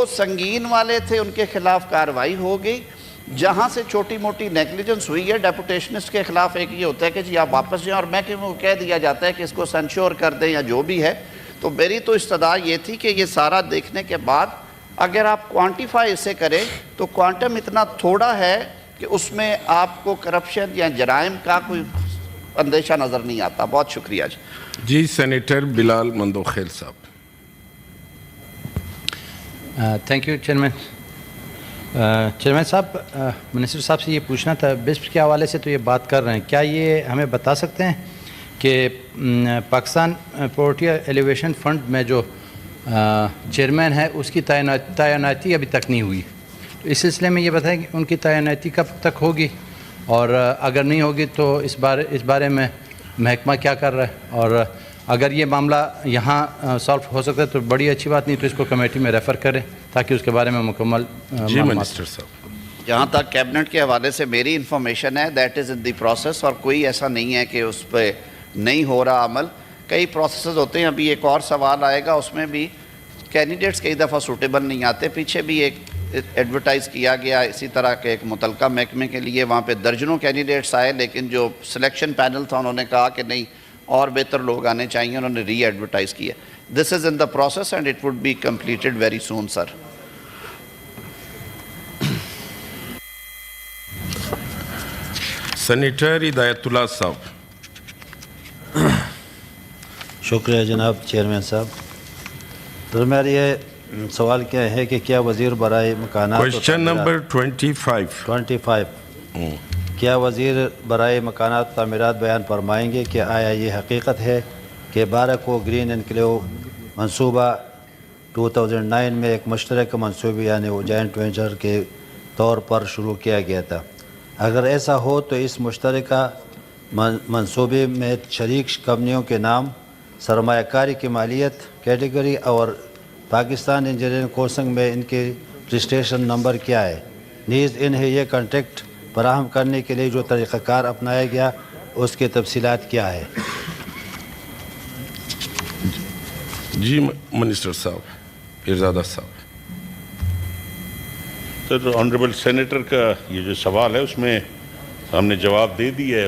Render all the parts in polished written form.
سنگین والے تھے ان کے خلاف کارروائی ہو گئی. جہاں سے چھوٹی موٹی نیگلیجنس ہوئی ہے ڈیپوٹیشنسٹ کے خلاف ایک یہ ہوتا ہے کہ جی آپ واپس جائیں, اور محکمے کو کہہ دیا جاتا ہے کہ اس کو سینشور کر دیں یا جو بھی ہے. تو میری تو استدعا یہ تھی کہ یہ سارا دیکھنے کے بعد اگر آپ کوانٹیفائی اسے کریں تو کوانٹم اتنا تھوڑا ہے کہ اس میں آپ کو کرپشن یا جرائم کا کوئی اندیشہ نظر نہیں آتا. بہت شکریہ جی. جی سینیٹر بلال مندوخیل صاحب. Thank you chairman. چیئرمین صاحب, منسٹر صاحب سے یہ پوچھنا تھا, بسپ کے حوالے سے تو یہ بات کر رہے ہیں, کیا یہ ہمیں بتا سکتے ہیں کہ پاکستان پورٹی ایلیویشن فنڈ میں جو چیئرمین ہے اس کی تعیناتی ابھی تک نہیں ہوئی؟ اس سلسلے میں یہ بتائیں کہ ان کی تعیناتی کب تک ہوگی, اور اگر نہیں ہوگی تو اس بارے میں محکمہ کیا کر رہا ہے, اور اگر یہ معاملہ یہاں سالو ہو سکتا ہے تو بڑی اچھی بات, نہیں تو اس کو کمیٹی میں ریفر کریں تاکہ اس کے بارے میں مکمل جی منسٹر صاحب. جہاں تک کیبنٹ کے حوالے سے میری انفارمیشن ہے that is in the process, اور کوئی ایسا نہیں ہے کہ اس پہ نہیں ہو رہا عمل. کئی پروسیسز ہوتے ہیں. ابھی ایک اور سوال آئے گا, اس میں بھی کینڈیڈیٹس کئی دفعہ سوٹیبل نہیں آتے. پیچھے بھی ایک ایڈورٹائز کیا گیا اسی طرح کے ایک متعلقہ محکمے کے لیے, وہاں پہ درجنوں کینڈیڈیٹس آئے, لیکن جو سلیکشن پینل تھا انہوں نے کہا کہ نہیں اور بہتر لوگ آنے چاہیے, انہوں نے ری ایڈورٹائز کیا. This is in the process and it would be completed very soon sir. Senator Hidayat Ullah صاحب. شکریہ جناب چیئرمین صاحب. تو میرا یہ سوال کیا ہے کہ کیا وزیر برائے مکانات کوشچن نمبر 25 کیا وزیر برائے مکانات و تعمیرات بیان فرمائیں گے کہ آیا یہ حقیقت ہے کہ 12 کو گرین انکلیو منصوبہ 2009 میں ایک مشترکہ منصوبے یعنی جوائنٹ وینچر کے طور پر شروع کیا گیا تھا؟ اگر ایسا ہو تو اس مشترکہ منصوبے میں شریک کمپنیوں کے نام, سرمایہ کاری کی مالیت, کیٹیگری اور پاکستان انجینئرنگ کورسنگ میں ان کے رجسٹریشن نمبر کیا ہے؟ نیز انہیں یہ کانٹیکٹ فراہم کرنے کے لیے جو طریقہ کار اپنایا گیا اس کی تفصیلات کیا ہے؟ جی منسٹر صاحب ارزادہ صاحب. سر آنریبل سینیٹر کا یہ جو سوال ہے اس میں ہم نے جواب دے دیا ہے.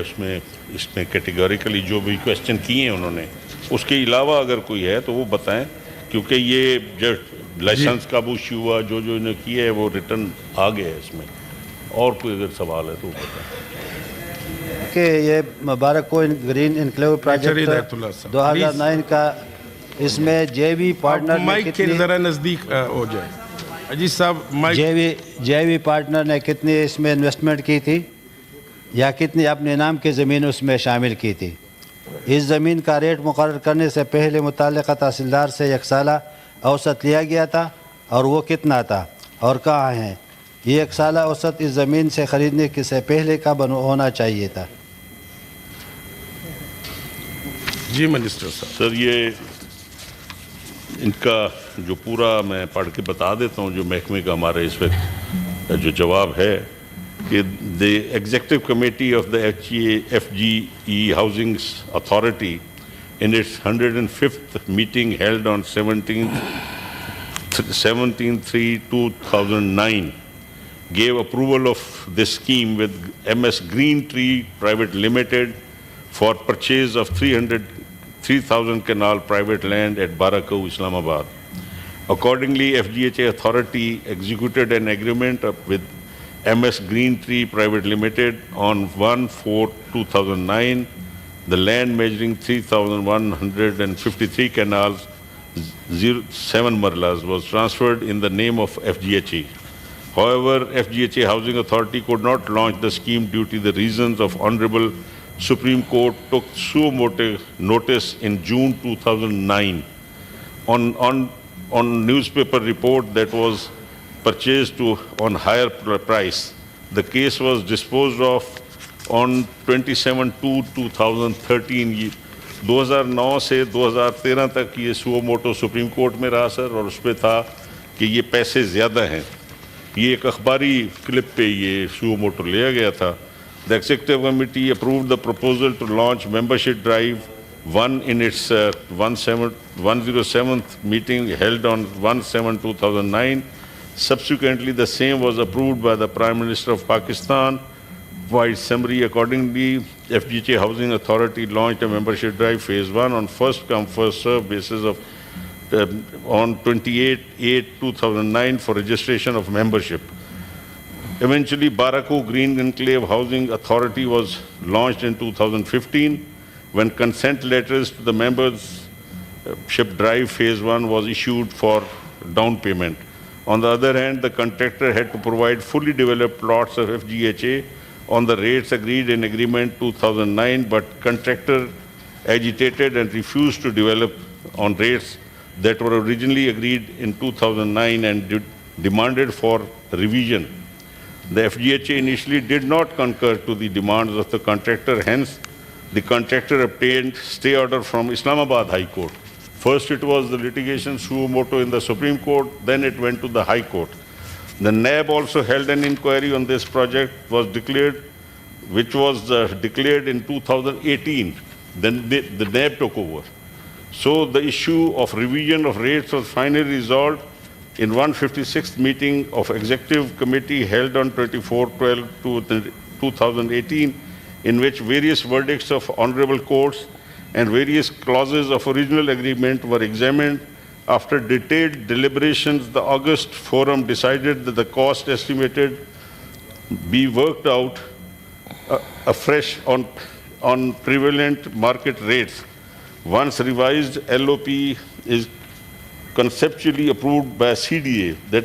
اس میں کیٹیگوریکلی جو بھی کویسچن کیے ہیں انہوں نے, اس کے علاوہ اگر کوئی ہے تو وہ بتائیں, کیونکہ یہ جو لائسنس کب ایشو ہوا جو انہوں نے کیا ہے وہ ریٹرن آ گیا ہے اس میں. اور کوئی اگر سوال ہے تو وہ بتائیں. کہ یہ مبارک کو گرین انکلیو پروجیکٹ 2009 کا, اس میں جے وی پارٹنر مائک کے ذرا نزدیک ہو جائے. اجیت صاحب جے وی پارٹنر نے کتنی اس میں انویسٹمنٹ کی تھی یا کتنی اپنے نام کی زمین اس میں شامل کی تھی؟ اس زمین کا ریٹ مقرر کرنے سے پہلے متعلقہ تحصیلدار سے 1 سالہ اوسط لیا گیا تھا, اور وہ کتنا تھا اور کہاں ہیں؟ یہ 1 سالہ اوسط اس زمین سے خریدنے سے پہلے کب ہونا چاہیے تھا؟ جی منسٹر صاحب. سر یہ ان کا جو پورا میں پڑھ کے بتا دیتا ہوں جو محکمے کا ہمارے اس وقت جو جواب ہے کہ the Executive Committee of the FGE Housing Authority in its 105th meeting held on 17/3/2009 gave approval of this scheme with MS Green Tree Private Limited for purchase of 3,000 canal private land at Barakau, Islamabad. Accordingly, FGHA Authority executed an agreement with MS Green Tree Private Limited on 1/4/2009. The land measuring 3,153 canals, 7 marlas, was transferred in the name of FGHA. However, FGHA Housing Authority could not launch the scheme due to the reasons of Honorable Supreme Court took suo motu notice in June 2009 on newspaper report that was purchased on higher price. The case was disposed of on 27/2/2013. 2009 سے 2013 تک یہ سو motto supreme court میں رہا سر, اور اس پہ تھا کہ یہ پیسے زیادہ ہیں. یہ ایک اخباری کلپ پہ یہ سو موٹو لیا گیا تھا. The Executive Committee approved the proposal to launch membership drive 1 in its 107th meeting held on 1/7/2009. Subsequently, the same was approved by the Prime Minister of Pakistan. Wide summary accordingly, FGH Housing Authority launched a membership drive phase 1 on first come first serve basis of on 28/8/2009 for registration of membership. Eventually, Barako Green Enclave Housing Authority was launched in 2015 when consent letters to the membership drive phase 1 was issued for down payment. On the other hand, the contractor had to provide fully developed plots of FGHA on the rates agreed in agreement 2009, but contractor agitated and refused to develop on rates that were originally agreed in 2009 and demanded for revision. The FGHA initially did not concur to the demands of the contractor, hence the contractor obtained stay order from Islamabad High Court. First it was the litigation suo motu in the Supreme Court, then it went to the High Court. The NAB also held an inquiry on this project, which was declared in 2018. Then the NAB took over. So the issue of revision of rates was finally resolved in 156th meeting of Executive Committee held on 24/12/2018, in which various verdicts of honorable courts and various clauses of original agreement were examined. After detailed deliberations, the August forum decided that the cost estimated be worked out afresh on prevalent market rates. Once revised LOP is conceptually approved by CDA, that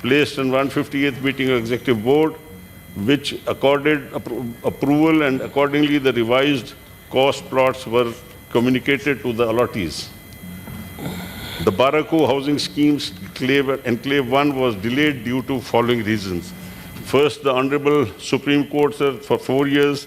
placed in 158th meeting of Executive Board, which accorded approval, and accordingly the revised cost plots were communicated to the allottees. The Barako housing schemes Enclave 1 was delayed due to following reasons. First, the Honorable Supreme Court, sir, for 4 years,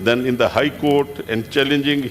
then in the High Court and challenging,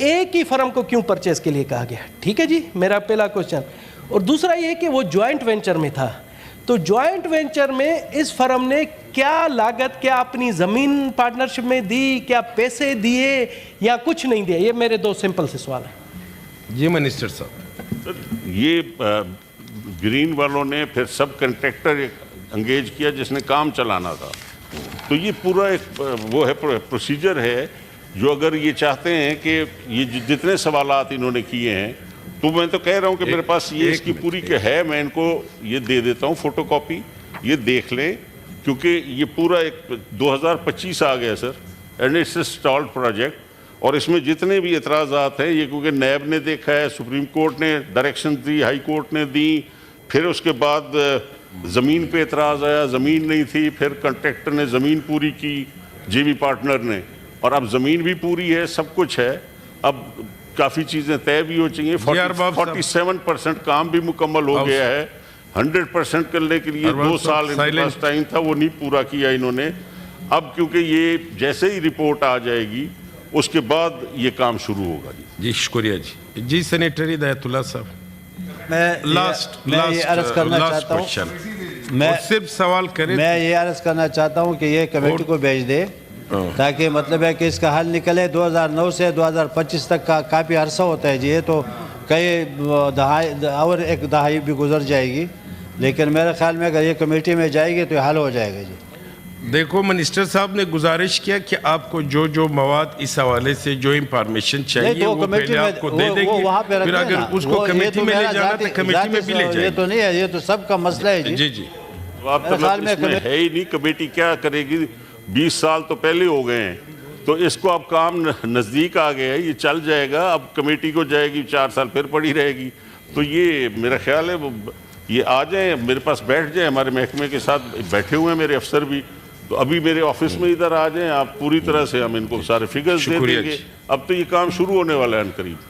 ایک ہی فرم کو کیوں purchase کے لیے کہا گیا؟ ٹھیک ہے جی، میرا پہلا کوشچن. اور دوسرا یہ کہ وہ جوائنٹ وینچر میں تھا، تو جوائنٹ وینچر میں اس فرم نے کیا لاگت، کیا اپنی زمین پارٹنرشپ میں دی، کیا پیسے دیے یا کچھ نہیں دیا؟ یہ میرے دو سمپل سے سوال ہیں. جی منسٹر صاحب. یہ گرین والوں نے پھر سب کنٹریکٹر انگیج کیا جس نے کام چلانا تھا. تو یہ پورا ایک وہ ہے پروسیجر ہے جو اگر یہ چاہتے ہیں کہ یہ جتنے سوالات انہوں نے کیے ہیں، تو میں تو کہہ رہا ہوں کہ میرے پاس یہ اس کی پوری کہ ہے، میں ان کو یہ دے دیتا ہوں فوٹو کاپی، یہ دیکھ لیں، کیونکہ یہ پورا ایک 2025 آ گیا سر، اینڈ اٹس اے اسٹالڈ پروجیکٹ. اور اس میں جتنے بھی اعتراضات ہیں یہ کیونکہ نیب نے دیکھا ہے، سپریم کورٹ نے ڈائریکشن دی، ہائی کورٹ نے دی، پھر اس کے بعد زمین پہ اعتراض آیا، زمین نہیں تھی، پھر کنٹریکٹر نے زمین پوری کی، جے وی پارٹنر نے، اور اب زمین بھی پوری ہے، سب کچھ ہے. اب کافی چیزیں طے بھی ہو چاہیے. 47% کام بھی مکمل ہو گیا ہے. 100% کرنے کے لیے 2 سال ان کے پاس ٹائم تھا، وہ نہیں پورا کیا انہوں نے. اب کیونکہ یہ جیسے ہی رپورٹ آ جائے گی اس کے بعد یہ کام شروع ہوگا. جی شکریہ جی. جی سینیٹری ہدایت اللہ صاحب. میں یہ عرض کرنا چاہتا ہوں، میں صرف سوال کریں. میں یہ عرض کرنا چاہتا ہوں کہ یہ کمیٹی کو بھیج دے تاکہ مطلب ہے کہ اس کا حل نکلے. 2009 سے 2025 تک کا کافی عرصہ ہوتا ہے جی، یہ تو کئی اور ایک دہائی بھی گزر جائے گی، لیکن میرے خیال میں اگر یہ کمیٹی میں جائے گی تو یہ حل ہو جائے گا جی. دیکھو منسٹر صاحب نے گزارش کیا کہ آپ کو جو مواد اس حوالے سے جو انفارمیشن چاہیے وہ پہلے آپ کو دے دیں گے، پھر اگر اس کو کمیٹی میں لے جانا تو کمیٹی میں بھی لے جائیں. یہ تو نہیں ہے، یہ تو سب کا مسئلہ ہے جی. جی جی. آپ تو اس میں ہے ہی نہیں، کمیٹی کیا کرے گی؟ 20 سال تو پہلے ہو گئے ہیں، تو اس کو اب کام نزدیک آ گیا ہے، یہ چل جائے گا. اب کمیٹی کو جائے گی 4 سال پھر پڑی رہے گی. تو یہ میرا خیال ہے یہ آ جائیں میرے پاس بیٹھ جائیں، ہمارے محکمے کے ساتھ بیٹھے ہوئے ہیں میرے افسر بھی، تو ابھی میرے آفس میں ادھر آ جائیں آپ، پوری طرح سے ہم ان کو سارے فگرز دے دیں گے. اب تو یہ کام شروع ہونے والا ہے ان قریب.